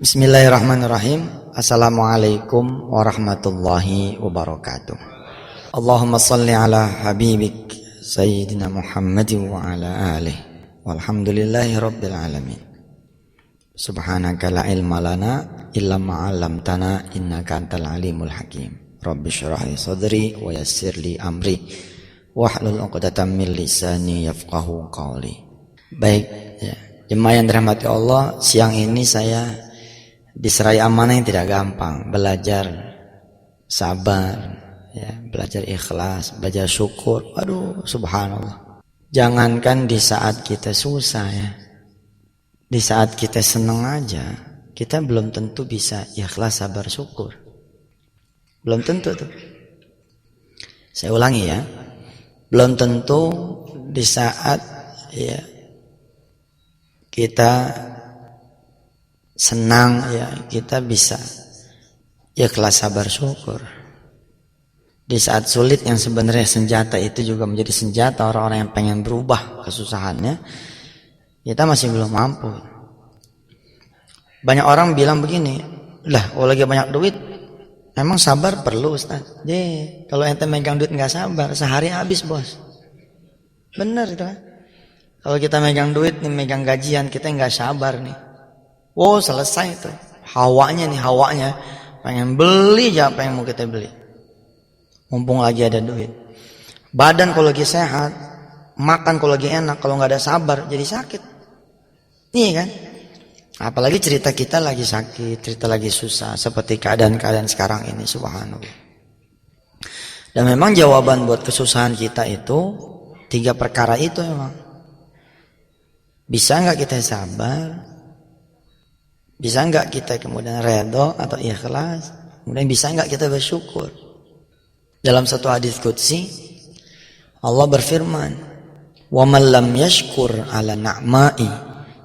Bismillahirrahmanirrahim. Assalamualaikum warahmatullahi wabarakatuh. Allahumma salli ala habibik Sayyidina Muhammadin wa ala alihi walhamdulillahi rabbil alamin. Subhanaka la ilma lana illa ma 'allamtana innaka antal alimul hakim. Rabbi shrah li sadri wa yassir li amri wahlul 'uqdatam min lisani yafqahu qawli. Baik ya, jemaah yang dirahmati Allah, siang ini saya diserai amanah yang tidak gampang, belajar sabar ya, belajar ikhlas, belajar syukur. Aduh, subhanallah. Jangankan di saat kita susah ya, di saat kita senang aja, kita belum tentu bisa ikhlas, sabar, syukur. Belum tentu tuh. Saya ulangi ya, belum tentu di saat ya kita senang ya kita bisa ikhlas, sabar, syukur. Di saat sulit yang sebenarnya senjata itu juga menjadi senjata orang-orang yang pengen berubah kesusahannya, kita masih belum mampu. Banyak orang bilang begini, lah kalau lagi banyak duit emang sabar perlu Ustaz? Kalau ente megang duit nggak sabar sehari habis bos. Bener itu kan? Kalau kita megang duit nih, megang gajian, kita nggak sabar nih, wow selesai tuh. Hawanya pengen beli aja apa yang mau kita beli. Mumpung lagi ada duit. Badan kalau lagi sehat, makan kalau lagi enak, kalau nggak ada sabar jadi sakit. Nih kan? Apalagi cerita kita lagi sakit, cerita lagi susah, seperti keadaan-keadaan sekarang ini, subhanallah. Dan memang jawaban buat kesusahan kita itu 3 perkara itu memang. Bisa nggak kita sabar? Bisa nggak kita kemudian redho atau ikhlas? Kemudian bisa nggak kita bersyukur? Dalam satu hadis qudsi, Allah berfirman, "Wa man lam yashkur ala na'mai,"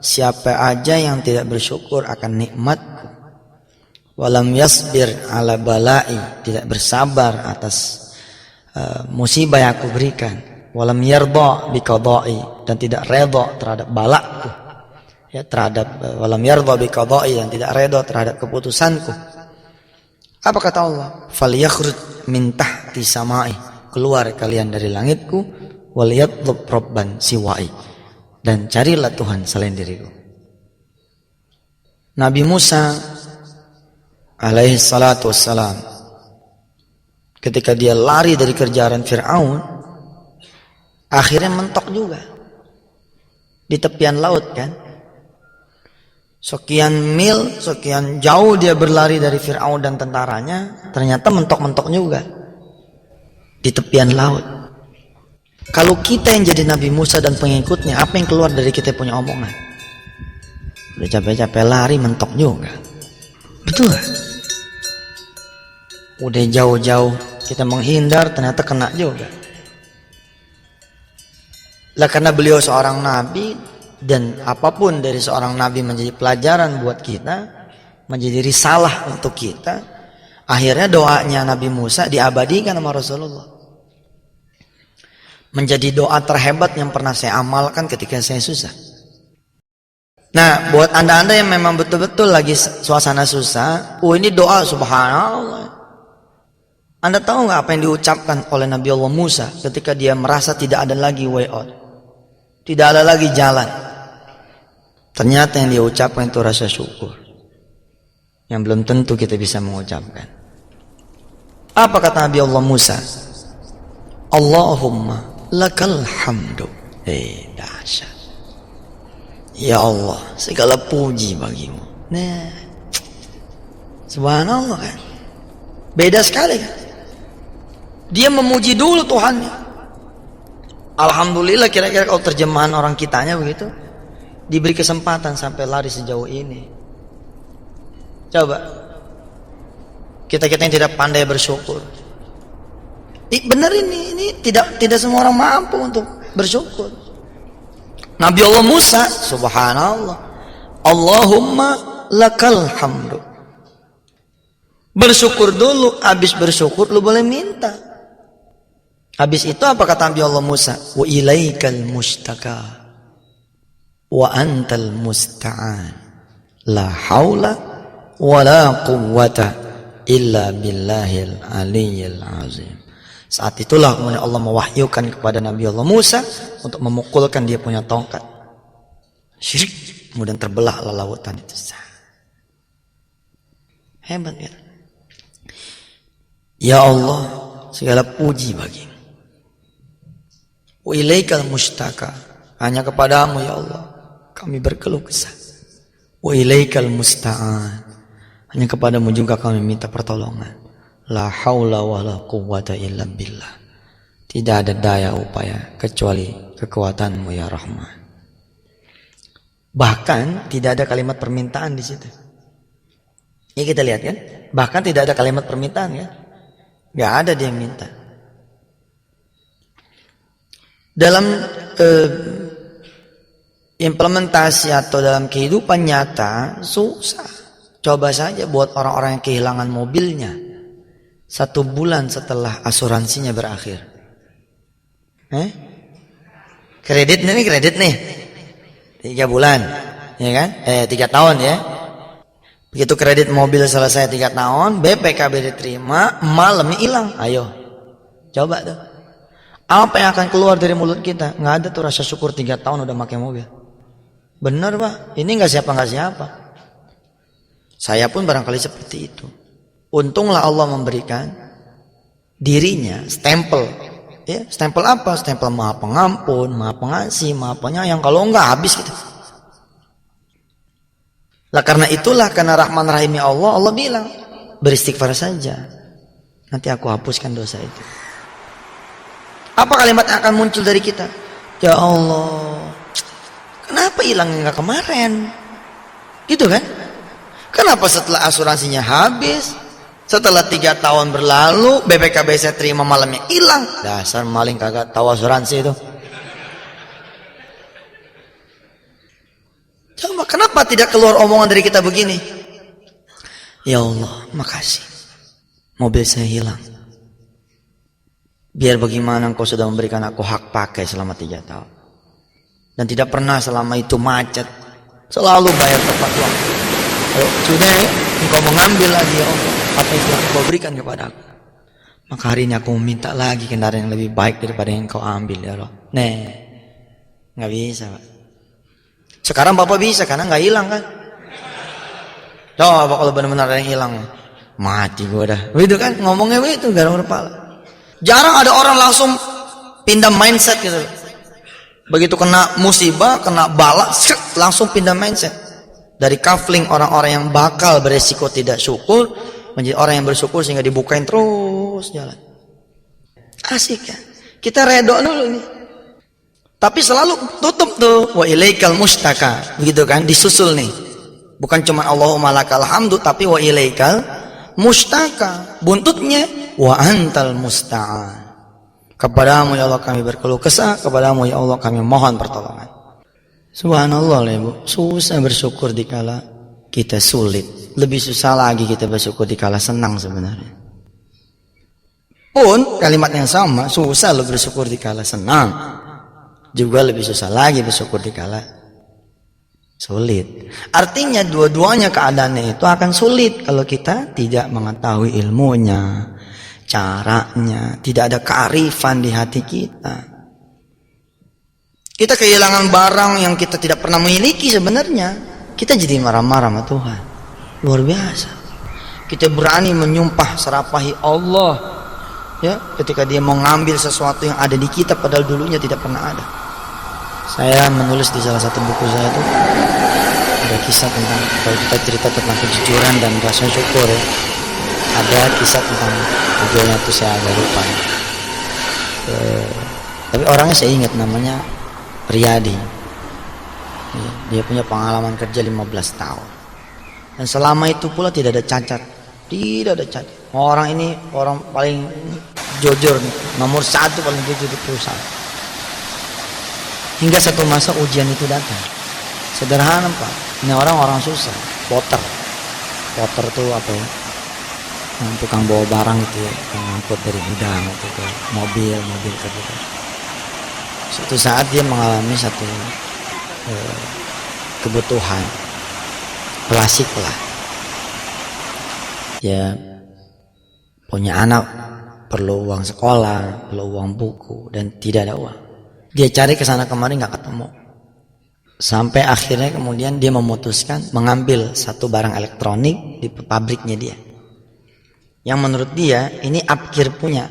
siapa aja yang tidak bersyukur akan nikmatku, "wa lam yasbir ala balai," tidak bersabar atas musibah yang aku berikan, "wa lam yarda bi qada'i," dan tidak redha terhadap balakku. Ya, terhadap walam yardha bi qada'i, dan tidak redha terhadap keputusanku. Apa kata Allah? Falyakhruj min tahti samai, keluar kalian dari langitku, wal yatlub rabban siwai, dan carilah Tuhan selain diriku. Nabi Musa alaihi salatu wassalam, ketika dia lari dari kejaran Fir'aun, akhirnya mentok juga di tepian laut kan. Sekian mil, sekian jauh dia berlari dari Fir'aun dan tentaranya, ternyata mentok-mentok juga di tepian laut. Kalau kita yang jadi Nabi Musa dan pengikutnya, apa yang keluar dari kita punya omongan? Udah capek-capek lari, mentok juga. Betul gak? Udah jauh-jauh kita menghindar, ternyata kena juga. Lah karena beliau seorang Nabi, dan apapun dari seorang nabi menjadi pelajaran buat kita, menjadi risalah untuk kita. Akhirnya doanya Nabi Musa diabadikan sama Rasulullah, menjadi doa terhebat yang pernah saya amalkan ketika saya susah. Nah, buat anda-anda yang memang betul-betul lagi suasana susah, ini doa subhanallah. Anda tahu nggak apa yang diucapkan oleh Nabi Allah Musa ketika dia merasa tidak ada lagi way out, tidak ada lagi jalan? Ternyata yang dia ucapkan itu rasa syukur, yang belum tentu kita bisa mengucapkan. Apa kata Nabi Allah Musa? Allahumma lakal hamdu. Dahsyat. Ya Allah, segala puji bagimu. Nah, subhanallah kan. Beda sekali kan. Dia memuji dulu Tuhannya. Alhamdulillah, kira-kira kalau terjemahan orang kitanya begitu, diberi kesempatan sampai lari sejauh ini. Coba kita yang tidak pandai bersyukur. Benar ini tidak semua orang mampu untuk bersyukur. Nabi Allah Musa, subhanallah, Allahumma lakal hamdu. Bersyukur dulu, habis bersyukur lu boleh minta. Habis itu apa kata Nabi Allah Musa? Wa ilaikal mustaka wa antal musta'an, la haula wala quwwata illa billahil aliyyil azim. Saat itulah kemudian Allah mewahyukan kepada Nabi Allah Musa untuk memukulkan dia punya tongkat. Syirik, kemudian terbelahlah lautan itu. Hebat ya. Ya Allah, segala puji bagimu. Wa ilaikal mustaka, hanya kepadamu ya Allah kami berkeluh kesah. Wa ilaikal musta'an, hanya kepadamu juga kami minta pertolongan. La haula wa la quwwata illa billah, tidak ada daya upaya kecuali kekuatanmu ya Rahman. Bahkan tidak ada kalimat permintaan di situ. Ya kita lihat kan, bahkan tidak ada kalimat permintaan ya, nggak ada dia yang minta. Dalam implementasi atau dalam kehidupan nyata susah. Coba saja buat orang-orang yang kehilangan mobilnya 1 bulan setelah asuransinya berakhir. Kredit nih 3 bulan, ya kan? 3 tahun ya. Begitu kredit mobil selesai 3 tahun, BPKB diterima, malamnya hilang. Ayo, coba tuh. Apa yang akan keluar dari mulut kita? Nggak ada tuh rasa syukur 3 tahun udah pakai mobil. Bener Pak, ini nggak siapa. Saya pun barangkali seperti itu. Untunglah Allah memberikan dirinya stempel. Ya, stempel apa? Stempel Maha Pengampun, Maha Pengasih, Maha Penyayang. Kalau enggak habis kita. Lah karena itulah, karena Rahman Rahimnya Allah bilang, beristighfar saja. Nanti aku hapuskan dosa itu. Apa kalimat yang akan muncul dari kita? Ya Allah, kenapa hilang enggak kemarin? Gitu kan? Kenapa setelah asuransinya habis, setelah 3 tahun berlalu, BPKB saya terima malamnya hilang? Dasar maling kagak tahu asuransi itu. Coba kenapa tidak keluar omongan dari kita begini? Ya Allah, makasih. Mobil saya hilang. Biar bagaimana engkau sudah memberikan aku hak pakai selama 3 tahun. Dan tidak pernah selama itu macet. Selalu bayar tepat waktu. Sudah engkau mengambil lagi ya Allah apa yang telah engkau berikan kepada aku. Maka hari ini aku meminta lagi kendaraan yang lebih baik daripada yang engkau ambil ya Allah. Nggak bisa Pak. Sekarang Bapak bisa karena nggak hilang kan. Coba kalau benar-benar ada yang hilang, mati gue dah. Begitu kan ngomongnya begitu, garang kepala. Jarang ada orang langsung pindah mindset gitu. Begitu kena musibah, kena bala, langsung pindah mindset. Dari kafling orang-orang yang bakal beresiko tidak syukur menjadi orang yang bersyukur sehingga dibukain terus jalan. Asik ya. Kita redok dulu nih. Tapi selalu tutup tuh wa ilaikal mustaka, begitu kan, disusul nih. Bukan cuma Allahumma lakal hamdu, tapi wa ilaikal mustaka, buntutnya wa antal musta'an. Kepadamu ya Allah kami berkeluh kesah, kepadamu ya Allah kami mohon pertolongan. Subhanallah ya Bu, susah bersyukur dikala kita sulit. Lebih susah lagi kita bersyukur dikala senang sebenarnya. Pun kalimat yang sama, susah lo bersyukur dikala senang. Juga lebih susah lagi bersyukur dikala sulit. Artinya dua-duanya keadaannya itu akan sulit kalau kita tidak mengetahui ilmunya, caranya, tidak ada kearifan di hati kita. Kita kehilangan barang yang kita tidak pernah miliki sebenarnya. Kita jadi marah-marah sama Tuhan. Luar biasa. Kita berani menyumpah serapahi Allah. Ya, ketika dia mau ngambil sesuatu yang ada di kita padahal dulunya tidak pernah ada. Saya menulis di salah satu buku saya itu ada kisah tentang, kalau kita cerita tentang kejujuran dan rasa syukur ya, ada kisah tentang judulnya itu saya agak lupa ya. Tapi orangnya saya ingat namanya Riyadi. Dia punya pengalaman kerja 15 tahun dan selama itu pula tidak ada cacat. Orang ini orang paling jujur, nomor 1 paling jujur di perusahaan. Hingga satu masa ujian itu datang. Sederhana Pak, ini orang susah. Porter tuh apa ya, tukang bawa barang gitu ya, ngangkut dari gudang gitu ke mobil ke gitu. Suatu saat dia mengalami satu kebutuhan klasik lah. Dia punya anak, perlu uang sekolah, perlu uang buku, dan tidak ada uang. Dia cari ke sana kemari nggak ketemu. Sampai akhirnya kemudian dia memutuskan mengambil satu barang elektronik di pabriknya dia. Yang menurut dia ini upgear punya.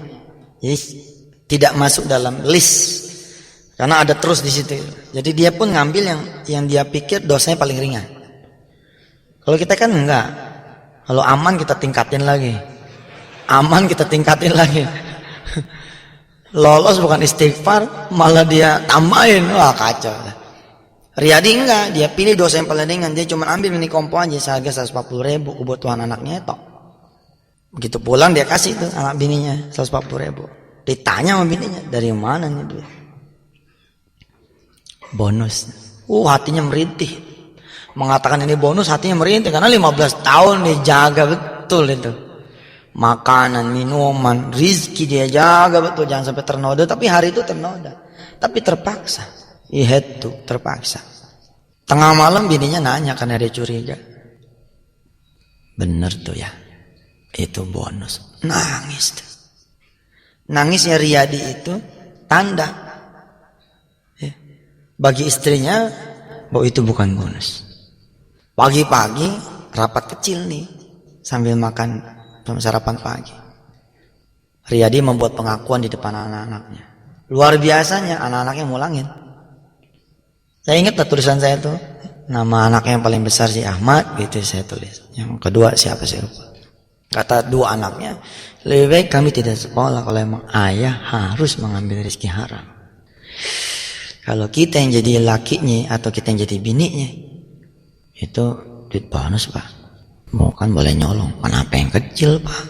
Jadi tidak masuk dalam list. Karena ada terus di situ. Jadi dia pun ngambil yang dia pikir dosanya paling ringan. Kalau kita kan enggak. Kalau aman kita tingkatin lagi. Aman kita tingkatin lagi. Lolos bukan istighfar, malah dia tambahin. Wah kacau. Riyadi enggak, dia pilih dosa yang paling ringan. Dia cuma ambil mini kompo aja seharga 140.000 kebutuhan anaknya tok. Begitu pulang dia kasih tuh anak bininya 140.000. Ditanya sama bininya, dari mana nih duit? Bonus. Hatinya merintih. Mengatakan ini bonus hatinya merintih karena 15 tahun dijaga betul itu. Makanan, minuman, rizki dia jaga betul, jangan sampai ternoda. Tapi hari itu ternoda. Tapi terpaksa. Itu terpaksa. Tengah malam bininya nanya karena dia curiga. Bener tuh ya, itu bonus. Nangis tuh. Nangisnya Riyadi itu tanda ya, bagi istrinya bahwa itu bukan bonus. Pagi-pagi rapat kecil nih sambil makan sarapan pagi. Riyadi membuat pengakuan di depan anak-anaknya. Luar biasanya anak-anaknya mulangin. Saya ingat tulisan saya tuh, nama anak yang paling besar si Ahmad, gitu saya tulis. Yang kedua siapa saya lupa. Kata dua anaknya, lebih baik kami tidak sekolah kalau emang ayah harus mengambil rezeki haram. Kalau kita yang jadi lakinya atau kita yang jadi bininya, itu duit bonus pak. Mau kan boleh nyolong, kenapa yang kecil pak?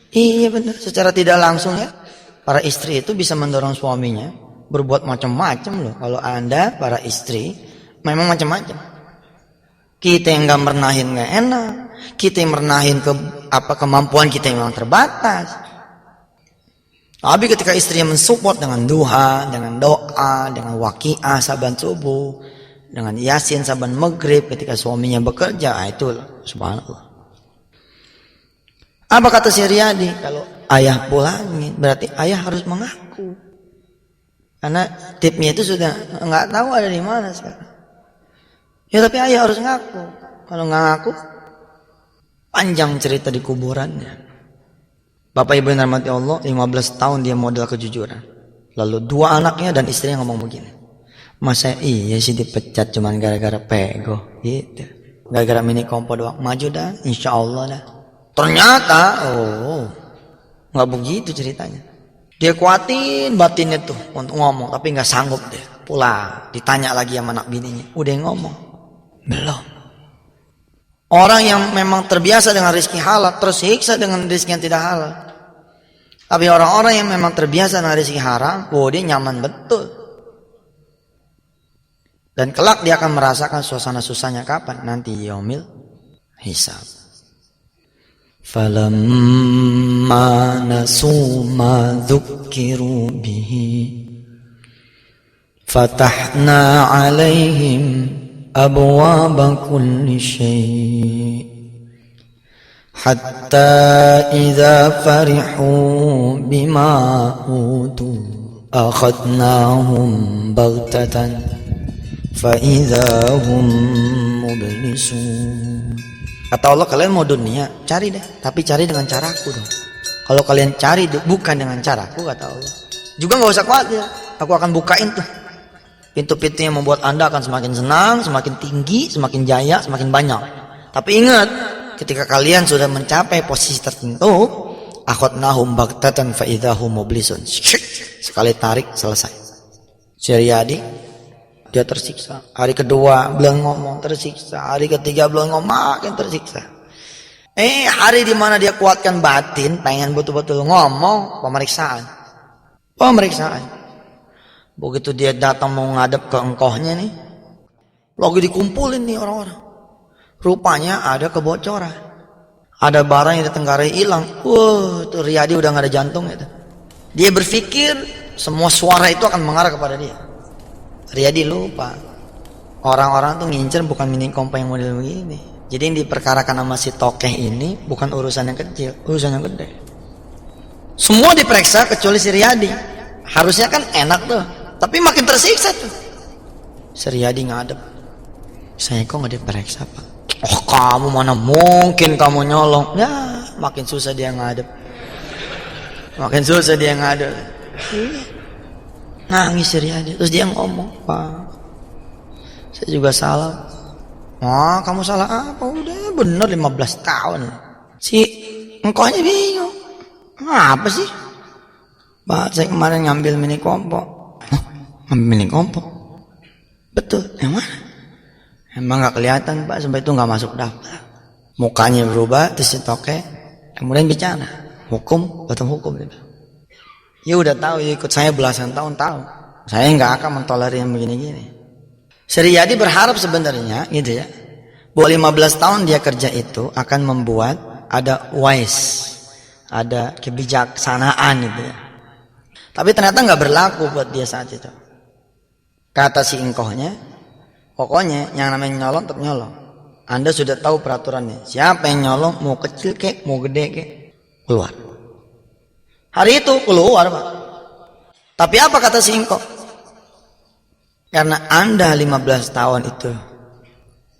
Iya benar, secara tidak langsung ya, para istri itu bisa mendorong suaminya berbuat macam-macam loh. Kalau anda para istri memang macam-macam. Kita yang nggak merenahin nggak enak, kita yang merenahin kemampuan kita yang memang terbatas. Tapi ketika istrinya mensupport dengan duha, dengan doa, dengan waqiah saban subuh, dengan yasin saban maghrib ketika suaminya bekerja, itu subhanallah. Apa kata si Riyadi? Kalau ayah pulangin berarti ayah harus mengaku. Karena tipnya itu sudah nggak tahu ada di mana sekarang. Ya tapi ayah harus ngaku. Kalau nggak ngaku, panjang cerita di kuburannya. Bapak ibu yang dirahmati Allah, 15 tahun dia modal kejujuran. Lalu dua anaknya dan istrinya ngomong begini. Masa iya sih dipecat cuman gara-gara pego gitu. Gara-gara mini kompo doang. Maju dah, insya Allah dah. Ternyata, nggak begitu ceritanya. Dia kuatin batinnya tuh untuk ngomong, tapi nggak sanggup deh. Pulang, ditanya lagi sama anak bininya, udah ngomong? Belum. Orang yang memang terbiasa dengan rezeki halal tersiksa dengan rezeki yang tidak halal. Tapi orang-orang yang memang terbiasa dengan rezeki haram, dia nyaman betul. Dan kelak dia akan merasakan suasana susahnya kapan? Nanti yaumil hisab. فَلَمَّا نَسُوا مَا ذُكِّرُوا بِهِ فَتَحْنَا عَلَيْهِمْ أَبْوَابَ كُلِّ شَيْءٍ حَتَّى إِذَا فَرِحُوا بِمَا أُوتُوا أَخَذْنَاهُمْ بَغْتَةً فَإِذَا هُمْ مُبْلِسُونَ. Kata Allah, kalian mau dunia, cari deh. Tapi cari dengan caraku dong. Kalau kalian cari bukan dengan caraku, kata Allah, juga gak usah khawatir. Aku akan bukain tuh pintu-pintu yang membuat anda akan semakin senang, semakin tinggi, semakin jaya, semakin banyak. Tapi ingat, ketika kalian sudah mencapai posisi tertentu, akhadnahum baghtatan fa idzahum mublisun. Sekali tarik, selesai. Riyadi dia tersiksa. Hari kedua belum ngomong, tersiksa. Hari ketiga belum ngomong, makin tersiksa. Hari di mana dia kuatkan batin, pengen betul-betul ngomong, pemeriksaan. Begitu dia datang mau ngadep ke engkohnya nih, lagi dikumpulin nih orang-orang. Rupanya ada kebocoran. Ada barang yang ditenggarai hilang. Tuh Riyadi udah gak ada jantung itu. Dia berpikir semua suara itu akan mengarah kepada dia. Riyadi lupa, orang-orang tuh ngincer bukan mini kompo yang model begini. Jadi yang diperkarakan sama si tokeh ini bukan urusan yang kecil, urusan yang gede. Semua diperiksa kecuali si Riyadi. Harusnya kan enak tuh, tapi makin tersiksa tuh. Si Riyadi ngadep, saya kok nggak diperiksa Pak? Oh kamu mana mungkin kamu nyolong? Ya makin susah dia ngadep, makin susah dia ngadep. Nangis si Riyadi, terus dia ngomong, Pak, saya juga salah. Wah, kamu salah apa? Udah bener 15 tahun. Si engkaunya bingung. Apa sih? Pak, saya kemarin ngambil mini kompo. Ngambil mini kompo? Betul, yang mana? Emang gak kelihatan Pak, sampai itu gak masuk daftar. Mukanya berubah, terus si tokek kemudian bicara, hukum, betul hukum. Ya udah tahu, ya ikut saya belasan tahun tahu. Saya gak akan mentolerir yang begini-gini. Riyadi berharap sebenarnya gitu ya, bahwa 15 tahun dia kerja itu akan membuat ada wise, ada kebijaksanaan gitu ya. Tapi ternyata nggak berlaku buat dia saat itu. Kata si ingkohnya, pokoknya yang namanya nyolong tetap nyolong. Anda sudah tahu peraturannya. Siapa yang nyolong, mau kecil kek, mau gede kek, keluar. Hari itu keluar Pak. Tapi apa kata si ingkoh? Karena Anda 15 tahun itu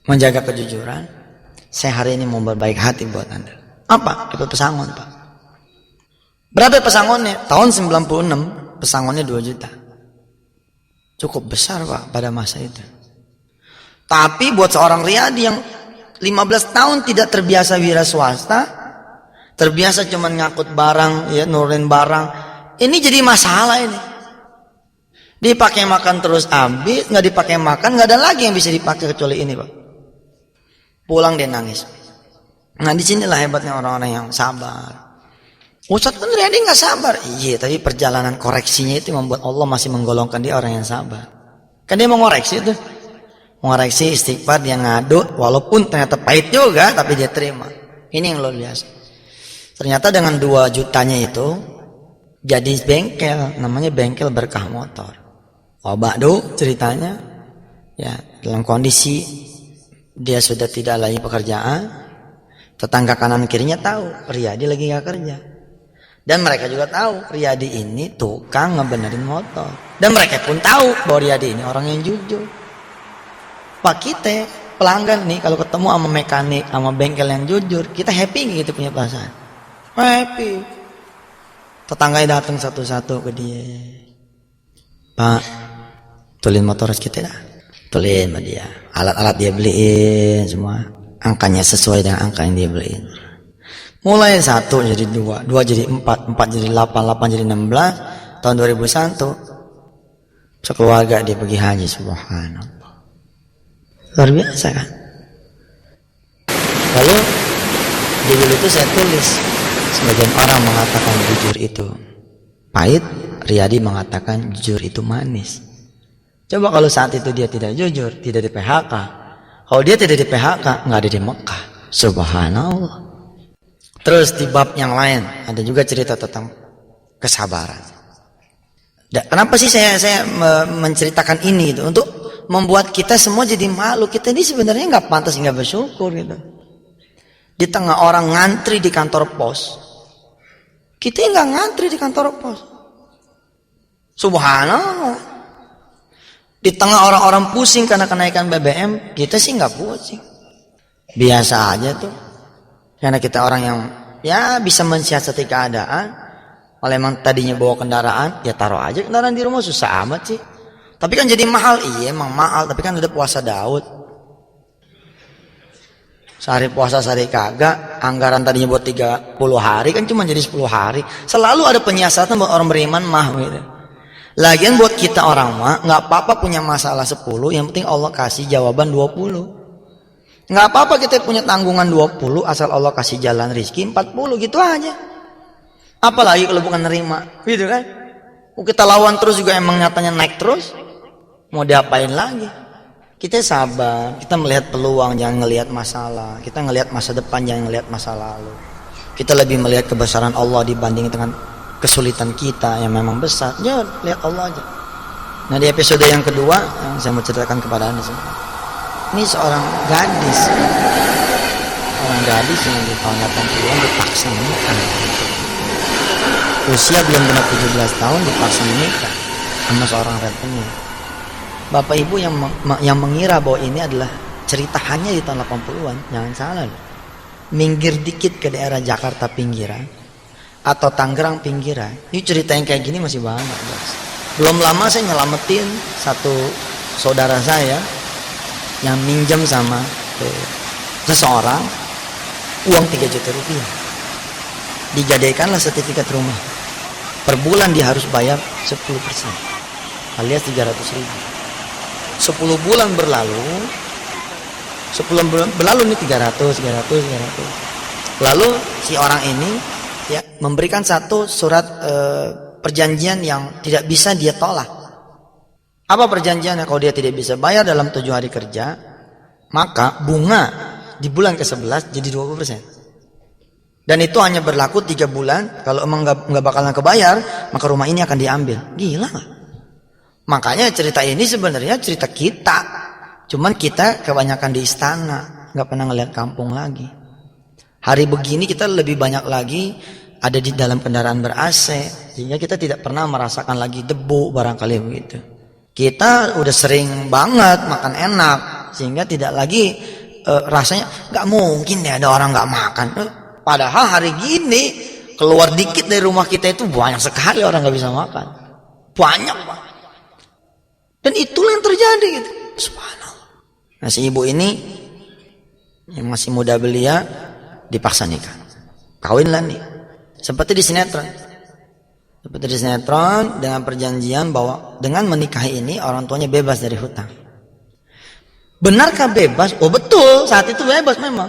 menjaga kejujuran, saya hari ini mau berbaik hati buat Anda. Apa? Dapat pesangon Pak. Berapa pesangonnya? Tahun 96 pesangonnya 2 juta. Cukup besar Pak pada masa itu. Tapi buat seorang Riyadi yang 15 tahun tidak terbiasa wira swasta, terbiasa cuma ngangkut barang, ya nurunin barang, ini jadi masalah ini. Dipakai makan terus habis, nggak dipakai makan, nggak ada lagi yang bisa dipakai kecuali ini Pak. Pulang dia nangis. Nah disinilah hebatnya orang-orang yang sabar. Ustadz kan Riyadi nggak sabar. Iya, tapi perjalanan koreksinya itu membuat Allah masih menggolongkan dia orang yang sabar. Kan dia mau ngoreksi itu, ngoreksi istighfar, dia ngadu, walaupun ternyata pahit juga, tapi dia terima. Ini yang luar biasa. Ternyata dengan 2 jutanya itu jadi bengkel, namanya bengkel berkah motor. Oh Ba'du ceritanya, ya dalam kondisi dia sudah tidak lagi pekerjaan, tetangga kanan kirinya tahu Riyadi lagi gak kerja, dan mereka juga tahu Riyadi ini tukang ngebenerin motor, dan mereka pun tahu bahwa Riyadi ini orang yang jujur. Pak kita pelanggan nih kalau ketemu sama mekanik, sama bengkel yang jujur, kita happy gitu, punya perasaan happy. Tetangganya datang satu-satu ke dia, Pak, tulin motor kita dah. Tulin sama dia. Alat-alat dia beliin semua. Angkanya sesuai dengan angka yang dia beliin. Mulai 1 jadi 2, 2 jadi 4, 4 jadi 8, 8 jadi 16. Tahun 2001 sekeluarga dia pergi haji, subhanallah. Luar biasa kan? Lalu di dulu itu saya tulis, sebagian orang mengatakan jujur itu pahit, Riyadi mengatakan jujur itu manis. Coba kalau saat itu dia tidak jujur, tidak di PHK. Kalau dia tidak di PHK, nggak ada di Mekah. Subhanallah. Terus di bab yang lain ada juga cerita tentang kesabaran. Kenapa sih saya menceritakan ini gitu? Untuk membuat kita semua jadi malu. Kita ini sebenarnya nggak pantas, nggak bersyukur gitu. Di tengah orang ngantri di kantor pos, kita nggak ngantri di kantor pos. Subhanallah. Di tengah orang-orang pusing karena kenaikan BBM, kita sih nggak pusing, biasa aja tuh. Karena kita orang yang ya bisa mensiasati keadaan. Kalau emang tadinya bawa kendaraan, ya taruh aja kendaraan di rumah, susah amat sih. Tapi kan jadi mahal, iya emang mahal. Tapi kan udah puasa Daud, sehari puasa sehari kagak. Anggaran tadinya buat 30 hari kan cuma jadi 10 hari. Selalu ada penyiasatan buat orang beriman mah gitu. Lagian buat kita orang mah nggak apa-apa punya masalah 10, yang penting Allah kasih jawaban 20. Nggak apa-apa kita punya tanggungan 20 asal Allah kasih jalan rizki 40, gitu aja. Apalagi kalau bukan nerima, gitu kan? Kita lawan terus juga emang nyatanya naik terus, mau diapain lagi? Kita sabar, kita melihat peluang, jangan ngelihat masalah. Kita ngelihat masa depan, jangan ngelihat masa lalu. Kita lebih melihat kebesaran Allah dibanding dengan kesulitan kita yang memang besar. Ya lihat Allah aja. Nah di episode yang kedua yang saya mau ceritakan kepada Anda semua, ini seorang gadis orang gadis yang di tahun 80-an dipaksa menikah. Usia belum genap 17 tahun dipaksa menikah sama seorang rentenir. Bapak ibu yang mengira bahwa ini adalah cerita hanya di tahun 80-an, jangan salah loh. Minggir dikit ke daerah Jakarta pinggiran atau Tangerang pinggiran, ini cerita yang kayak gini masih banyak, guys. Belum lama saya nyelamatin satu saudara saya yang minjem sama seseorang uang 3 juta rupiah. Digadaikanlah sertifikat rumah. Per bulan dia harus bayar 10%, alias 300 ribu. 10 bulan berlalu, 10 bulan berlalu nih 300. Lalu si orang ini ya memberikan satu surat perjanjian yang tidak bisa dia tolak. Apa perjanjiannya? Kalau dia tidak bisa bayar dalam 7 hari kerja, maka bunga di bulan ke-11 jadi 20%. Dan itu hanya berlaku 3 bulan. Kalau emang nggak bakalan kebayar, maka rumah ini akan diambil. Gila nggak? Makanya cerita ini sebenarnya cerita kita. Cuman kita kebanyakan di istana, nggak pernah ngeliat kampung lagi. Hari begini kita lebih banyak lagi ada di dalam kendaraan ber-AC, sehingga kita tidak pernah merasakan lagi debu barangkali begitu. Kita udah sering banget makan enak, sehingga tidak lagi rasanya nggak mungkin deh ada orang nggak makan. Padahal hari gini keluar dikit dari rumah kita itu banyak sekali orang nggak bisa makan, banyak banget. Dan itulah yang terjadi gitu. Subhanallah. Nah si ibu ini yang masih muda belia dipaksa nikah, kawinlah nih. Seperti di sinetron. Dengan perjanjian bahwa dengan menikahi ini orang tuanya bebas dari hutang. Benarkah bebas? Oh betul, saat itu bebas memang.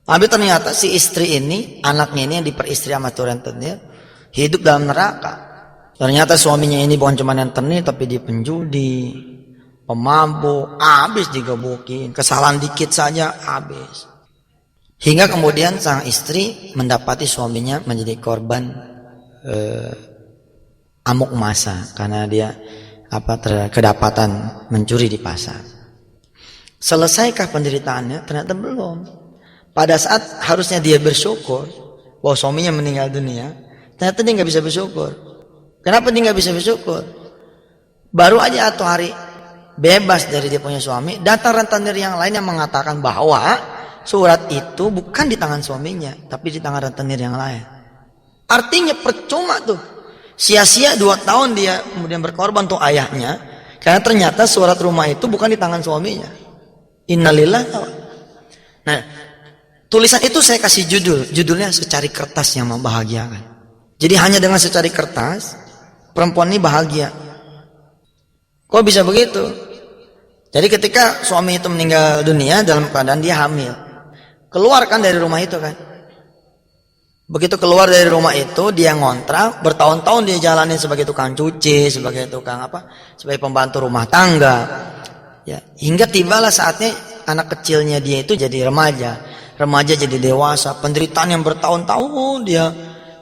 Tapi ternyata si istri ini, anaknya ini yang diperistri sama tuh rentenir, hidup dalam neraka. Ternyata suaminya ini bukan cuma rentenir, tapi dia penjudi, pemabuk, habis digebukin, kesalahan dikit saja habis. Hingga kemudian sang istri mendapati suaminya menjadi korban amuk massa karena dia kedapatan mencuri di pasar. Selesaikah penderitaannya? Ternyata belum. Pada saat harusnya dia bersyukur bahwa suaminya meninggal dunia, ternyata dia nggak bisa bersyukur. Kenapa dia nggak bisa bersyukur? Baru aja atau hari bebas dari dia punya suami, datang rentenir yang lain yang mengatakan bahwa surat itu bukan di tangan suaminya, tapi di tangan rentenir yang lain. Artinya percuma tuh. Sia-sia 2 tahun dia kemudian berkorban untuk ayahnya, karena ternyata surat rumah itu bukan di tangan suaminya. Innalillah. Nah, tulisan itu saya kasih judulnya Secari Kertas yang Membahagiakan. Jadi hanya dengan secari kertas, perempuan ini bahagia. Kok bisa begitu? Jadi ketika suami itu meninggal dunia dalam keadaan dia hamil, keluarkan dari rumah itu kan. Begitu keluar dari rumah itu, dia ngontrak, bertahun-tahun dia jalanin sebagai tukang cuci, sebagai tukang sebagai pembantu rumah tangga. Ya, hingga tibalah saatnya anak kecilnya dia itu jadi remaja jadi dewasa, penderitaan yang bertahun-tahun dia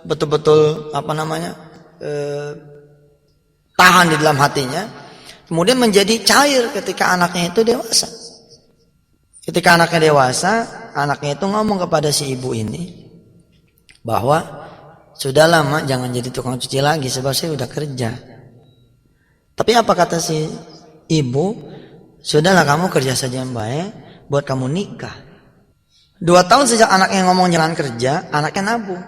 betul-betul tahan di dalam hatinya, kemudian menjadi cair ketika anaknya itu dewasa. Ketika anaknya dewasa, anaknya itu ngomong kepada si ibu ini bahwa sudah lama jangan jadi tukang cuci lagi sebab saya udah kerja. Tapi apa kata si ibu? Sudahlah kamu kerja saja yang baik, buat kamu nikah. 2 tahun sejak anaknya ngomong jangan kerja, anaknya nabung.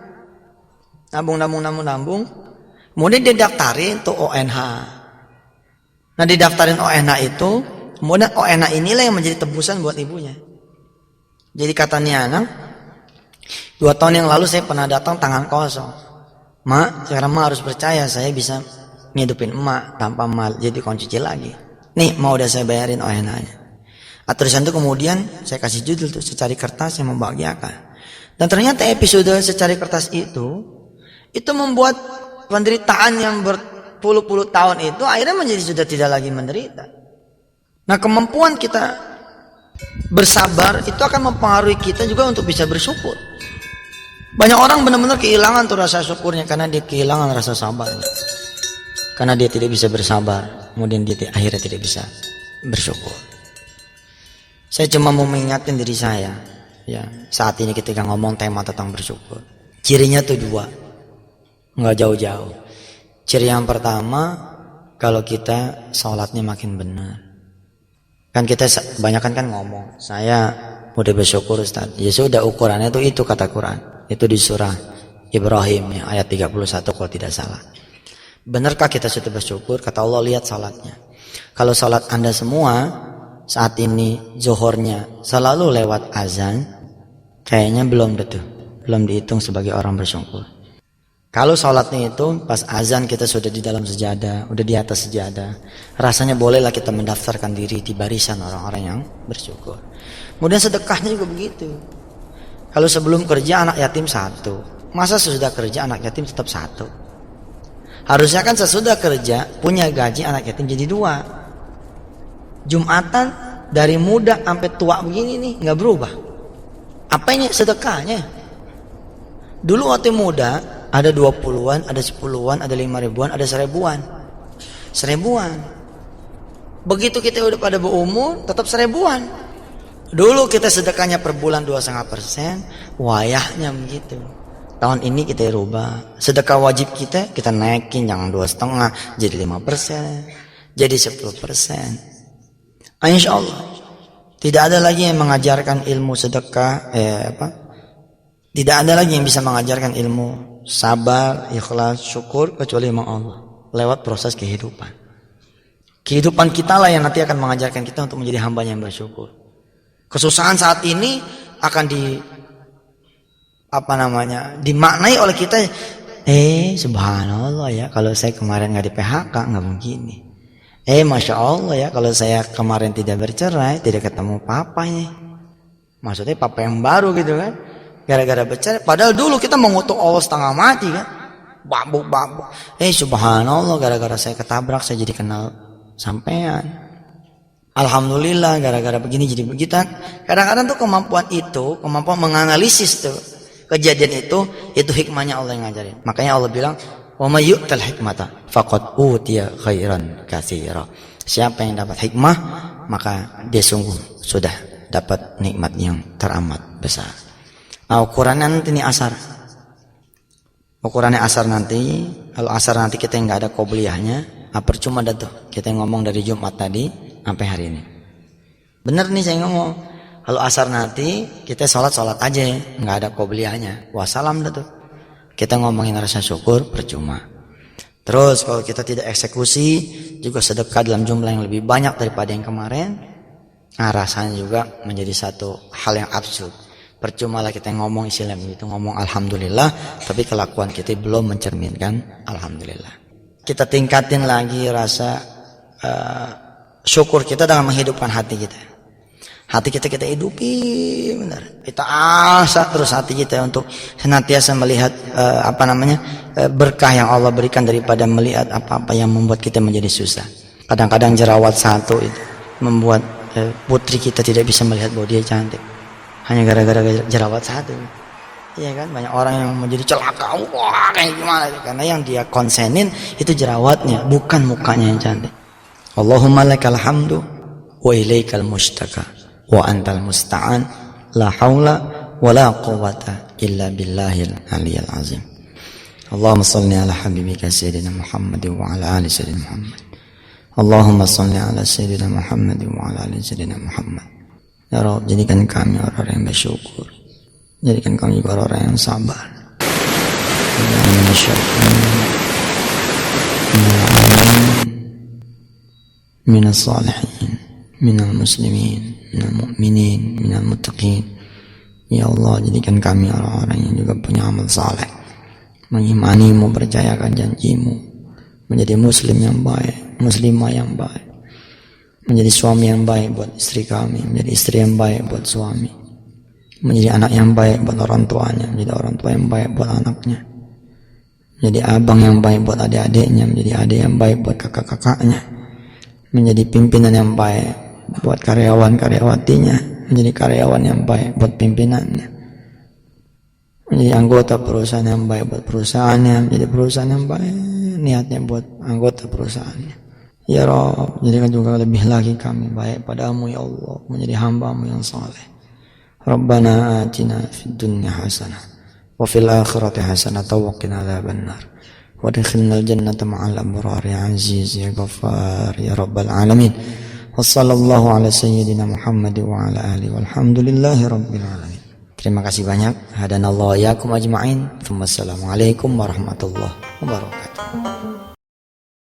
Kemudian dia daftarin tuh ONH. Nah didaftarin ONH itu, kemudian ONH inilah yang menjadi tebusan buat ibunya. Jadi katanya anak, 2 tahun yang lalu saya pernah datang tangan kosong. Mak, sekarang mak harus percaya saya bisa ngidupin emak tanpa emak jadi tukang cuci lagi. Nih mau udah saya bayarin ONH-nya. Tulisan itu kemudian saya kasih judul tuh Secari Kertas yang Membahagiakan. Dan ternyata episode Secari Kertas itu membuat penderitaan yang berpuluh-puluh tahun itu akhirnya menjadi sudah tidak lagi menderita. Nah kemampuan kita bersabar itu akan mempengaruhi kita juga untuk bisa bersyukur. Banyak orang benar-benar kehilangan tuh rasa syukurnya karena dia kehilangan rasa sabar. Karena dia tidak bisa bersabar, kemudian dia akhirnya tidak bisa bersyukur. Saya cuma mau mengingatkan diri saya, Ya, saat ini ketika ngomong tema tentang bersyukur, cirinya tuh dua, nggak jauh-jauh. Ciri yang pertama, kalau kita sholatnya makin benar. Kan kita kebanyakan kan ngomong, saya udah bersyukur Ustaz. Ya sudah, ukurannya tuh itu kata Quran. Itu di surah Ibrahim ya, ayat 31 kalau tidak salah. Benarkah kita sudah bersyukur? Kata Allah, lihat sholatnya. Kalau sholat Anda semua saat ini zuhurnya selalu lewat azan, kayaknya belum dihitung sebagai orang bersyukur. Kalau sholatnya itu pas azan kita sudah di dalam sejadah, udah di atas sejadah, rasanya bolehlah kita mendaftarkan diri di barisan orang-orang yang bersyukur. Kemudian sedekahnya juga begitu. Kalau sebelum kerja anak yatim 1, masa sesudah kerja anak yatim tetap 1? Harusnya kan sesudah kerja punya gaji anak yatim jadi 2. Jumatan dari muda sampai tua begini nih nggak berubah. Apanya sedekahnya? Dulu waktu muda ada 20-an, ada 10-an, ada 5.000-an, ada 1.000-an. 1.000-an. Begitu kita udah pada berumur tetap 1.000-an. Dulu kita sedekahnya per bulan 2,5%, wayahnya begitu. Tahun ini kita rubah, sedekah wajib kita naikin, jangan 2,5 jadi 5%, jadi 10%. Insya Allah tidak ada lagi yang mengajarkan ilmu sedekah, tidak ada lagi yang bisa mengajarkan ilmu sabar, ikhlas, syukur kecuali Imam Allah lewat proses kehidupan. Kehidupan kita lah yang nanti akan mengajarkan kita untuk menjadi hamba yang bersyukur. Kesusahan saat ini akan dimaknai oleh kita. Subhanallah ya, kalau saya kemarin nggak di PHK nggak begini. Masya Allah ya, kalau saya kemarin tidak bercerai, tidak ketemu papanya. Maksudnya papa yang baru gitu kan, gara-gara bercerai. Padahal dulu kita mengutuk Allah setengah mati kan, babuk. Subhanallah, gara-gara saya ketabrak saya jadi kenal sampean. Alhamdulillah, gara-gara begini jadi begitu. Kadang-kadang tuh kemampuan menganalisis tuh kejadian itu hikmahnya Allah yang ngajarin. Makanya Allah bilang, "Wa may yu'tal hikmata faqad utiya khairan katsira." Siapa yang dapat hikmah, maka dia sungguh sudah dapat nikmat yang teramat besar. Nah, ukurannya nanti ini asar. Ukurannya asar nanti. Kalau asar nanti kita nggak ada qobliyahnya, percuma dah tuh kita ngomong dari Jumat tadi sampai hari ini. Bener nih saya ngomong. Kalau asar nanti kita sholat aja, nggak ada qobliyahnya. Wassalam dah tuh. Kita ngomongin rasa syukur percuma. Terus kalau kita tidak eksekusi juga sedekah dalam jumlah yang lebih banyak daripada yang kemarin, rasanya juga menjadi satu hal yang absurd. Percuma lah kita ngomong istilah begitu, ngomong alhamdulillah, tapi kelakuan kita belum mencerminkan alhamdulillah. Kita tingkatin lagi rasa syukur kita dengan menghidupkan hati kita. Hati kita hidupi benar. Kita asah terus hati kita untuk senantiasa melihat berkah yang Allah berikan daripada melihat apa-apa yang membuat kita menjadi susah. Kadang-kadang jerawat satu itu membuat putri kita tidak bisa melihat bahwa dia cantik. Hanya gara-gara jerawat satu. Iya kan, banyak orang yang menjadi celaka. Wah, kayak gimana? Karena yang dia konsenin itu jerawatnya, bukan mukanya yang cantik. Allahumma lakal hamdu wa ilaikal mustaka wa antal musta'an la haula wa la quwwata illa billahil aliyyil azim. Allahumma salli ala habibika sayyidina Muhammad wa ala ali sayyidina Muhammad. Allahumma salli ala sayyidina Muhammad wa ala ali sayyidina Muhammad. Ya Rabb, jadikan kami orang yang bersyukur, jadikan kami juga orang yang sabar. Minas salihin, minal muslimin, minal mu'minin, minal muttaqin. Ya Allah, jadikan kami orang-orang yang juga punya amal saleh, mengimanimu, percayakan janjimu, menjadi muslim yang baik, muslimah yang baik, menjadi suami yang baik buat istri kami, menjadi istri yang baik buat suami, menjadi anak yang baik buat orang tuanya, menjadi orang tua yang baik buat anaknya, menjadi abang yang baik buat adik-adiknya, menjadi adik yang baik buat kakak-kakaknya, menjadi pimpinan yang baik buat karyawan-karyawatinya, menjadi karyawan yang baik buat pimpinannya, menjadi anggota perusahaan yang baik buat perusahaannya, menjadi perusahaan yang baik niatnya buat anggota perusahaannya. Ya Rabb, jadikan juga lebih lagi kami baik padamu ya Allah, menjadi hamba-Mu yang saleh, Rabbana atina fid dunya hasanah wa fil akhirati hasanah wa qina adzabannar. Wa adkhilnal jannata ma'al abrar ya aziz ya ghaffar ya rabbal alamin. Wassallallahu ala sayyidina Muhammad wa ala alihi walhamdulillahi rabbil alamin. Terima kasih banyak. Hadanallahu yakum ajma'in. Wassalamualaikum warahmatullahi wabarakatuh.